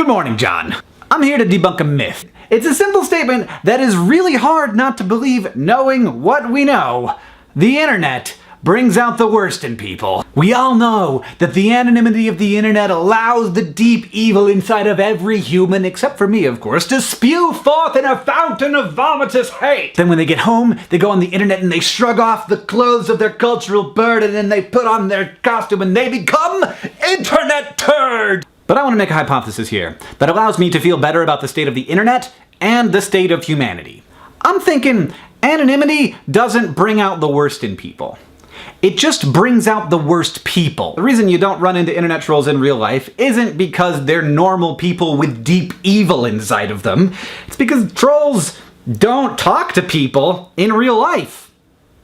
Good morning, John. I'm here to debunk a myth. It's a simple statement that is really hard not to believe knowing what we know. The internet brings out the worst in people. We all know that the anonymity of the internet allows the deep evil inside of every human, except for me of course, to spew forth in a fountain of vomitous hate. Then when they get home, they go on the internet and they shrug off the clothes of their cultural burden and they put on their costume and they become internet turds. But I want to make a hypothesis here that allows me to feel better about the state of the internet and the state of humanity. I'm thinking anonymity doesn't bring out the worst in people. It just brings out the worst people. The reason you don't run into internet trolls in real life isn't because they're normal people with deep evil inside of them. It's because trolls don't talk to people in real life.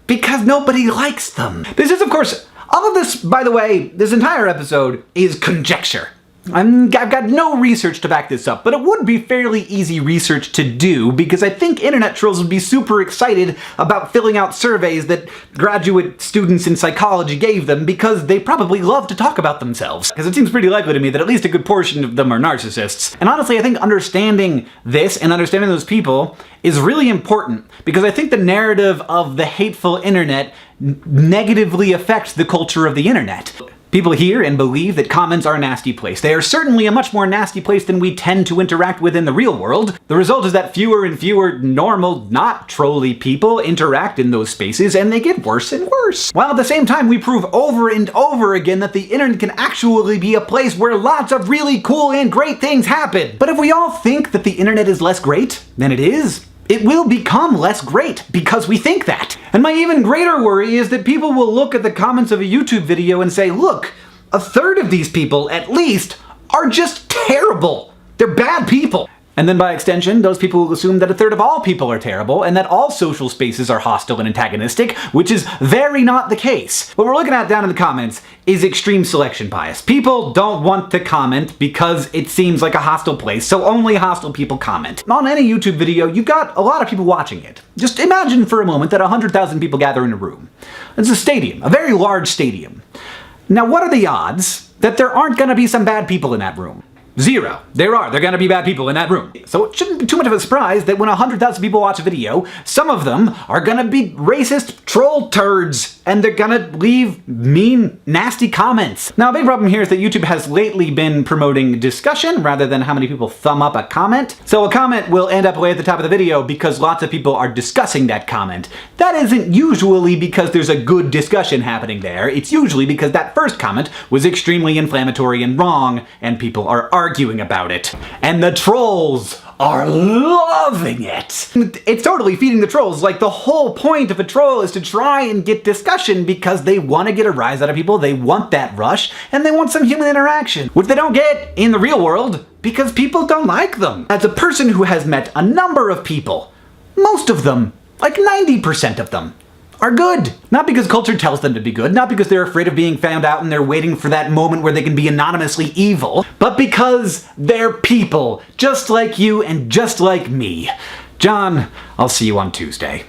Because nobody likes them. This is, of course, all of this, by the way, this entire episode is conjecture. I've got no research to back this up, but it would be fairly easy research to do because I think internet trolls would be super excited about filling out surveys that graduate students in psychology gave them because they probably love to talk about themselves. Because it seems pretty likely to me that at least a good portion of them are narcissists. And honestly, I think understanding this and understanding those people is really important because I think the narrative of the hateful internet negatively affects the culture of the internet. People hear and believe that comments are a nasty place. They are certainly a much more nasty place than we tend to interact with in the real world. The result is that fewer and fewer normal, not trolly people interact in those spaces, and they get worse and worse. While at the same time we prove over and over again that the internet can actually be a place where lots of really cool and great things happen. But if we all think that the internet is less great than it is, it will become less great because we think that. And my even greater worry is that people will look at the comments of a YouTube video and say, look, a third of these people, at least, are just terrible. They're bad people. And then by extension, those people will assume that a third of all people are terrible and that all social spaces are hostile and antagonistic, which is very not the case. What we're looking at down in the comments is extreme selection bias. People don't want to comment because it seems like a hostile place, so only hostile people comment. On any YouTube video, you've got a lot of people watching it. Just imagine for a moment that 100,000 people gather in a room. It's a stadium, a very large stadium. Now what are the odds that there aren't gonna be some bad people in that room? Zero. They're gonna be bad people in that room. So it shouldn't be too much of a surprise that when 100,000 people watch a video, some of them are gonna be racist troll turds, and they're gonna leave mean, nasty comments. Now a big problem here is that YouTube has lately been promoting discussion rather than how many people thumb up a comment. So a comment will end up way at the top of the video because lots of people are discussing that comment. That isn't usually because there's a good discussion happening there. It's usually because that first comment was extremely inflammatory and wrong, and people are arguing about it. And the trolls are loving it. It's totally feeding the trolls. Like, the whole point of a troll is to try and get discussion because they want to get a rise out of people, they want that rush, and they want some human interaction, which they don't get in the real world because people don't like them. As a person who has met a number of people, most of them, like 90% of them, are good. Not because culture tells them to be good, not because they're afraid of being found out and they're waiting for that moment where they can be anonymously evil, but because they're people, just like you and just like me. John, I'll see you on Tuesday.